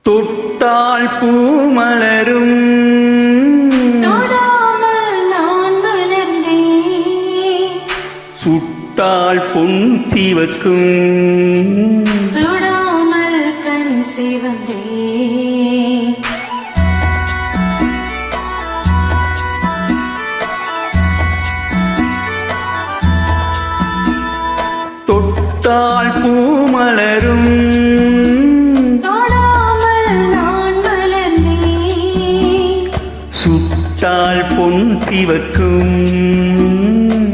தொட்டால் பூ மலரும் தொடாமல் நான் மலர்ந்தேன். சுட்டால் பொன் சிவக்கும் சுடாமல் கண் சிவந்தேன். தொட்டால் பூ மலரும் சுட்டால் பொன் சிவக்கும்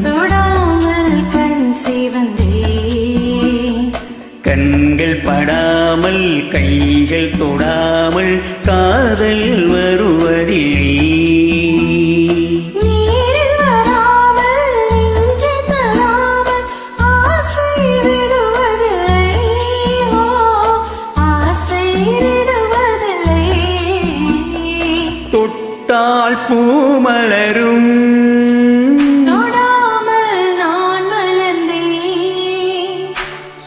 சுடாமல் கண் சிவந்தேன். கண்கள் படாமல் கைகள் தொடாமல் காதல் வருவதில்லை. நீரில் வராமல் நெஞ்சை தராமல் ஆசை விடுவதில்லை. ஓ, ஆசை விடுவதில்லை. தொட்டால் பூ மலரும் தொடாமல் நான் மலர்ந்தேன்.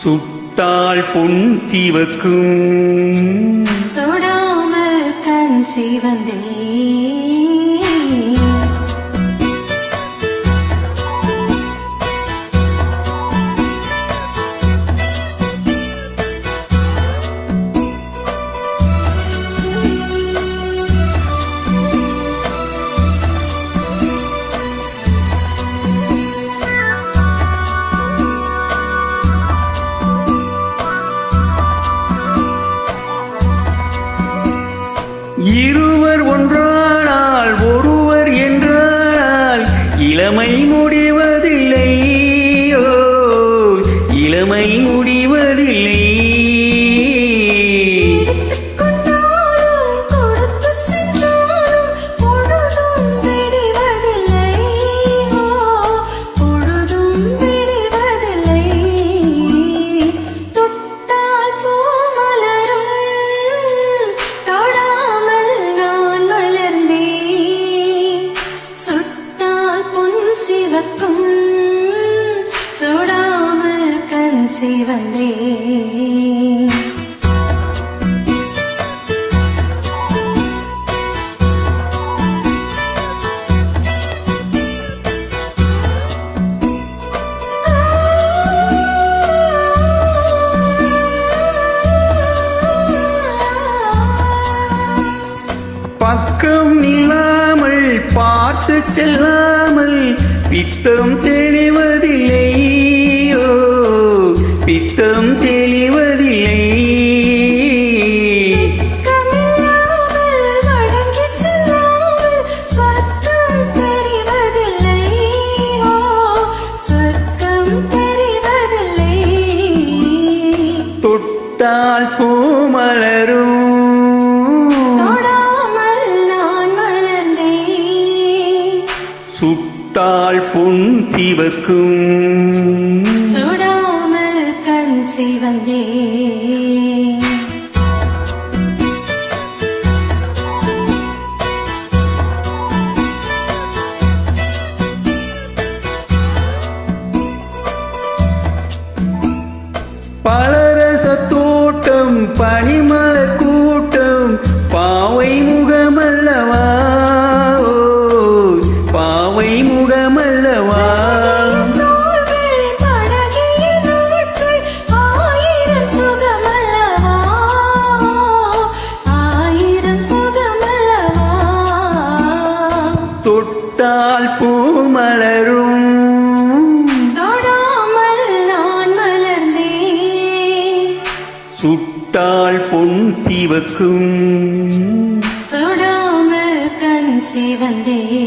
சுட்டால் பொன் சிவக்கும் சுடாமல் கண் சிவந்தேன். இருவர் ஒன்றானால் ஒருவர் என்றால் இளமை முடிவதில்லை. ஓ, இளமை முடிவதில்லை. எடுத்துக்கொண்டாலும் கொடுத்து சென்றாலும் பொழுதும் விடுவதில்லை. ஓ, பொழுதும் விடுவதில்லை. தொட்டால் பூ மலரும் தொடாமல் நான் மலர்ந்தேன். சுட்டால் பொன் சிவக்கும் சுடாமல் கண் சிவந்தேன். பக்கம் நில்லாமல் பார்த்து செல்லாமல் பித்தம் தெளிவதில்லை. ஓ, பித்தம் தெளிவதில்லை. கமில்லாமல் வழங்கி செல்லாமல் சொர்க்கம் தெரிவதில்லை. ஓ, சொர்க்கம் தெரிவதில்லை. தொட்டால் பூ மலரும் தொடாமல் நான் மலர்ந்தேன். சுட்டால் பொன் சிவக்கும் சுடாமல் கண் சிவந்தேன். பலரச தோட்டம் பனிமலர் கூட்டம் பாவை முகமல்லவா. ஓ, பாவை முகமல்லவா. தோள்கள் பழகிய நாட்கள் ஆயிரம் சுகமல்லவா. ஆயிரம் சுகமல்லவா. தொட்டால் பூ மலரும் தொடாமல் நான் மலர்ந்தேன். சுட்டால் பொன் சிவக்கும் சுடாமல் கண் சிவந்தேன்.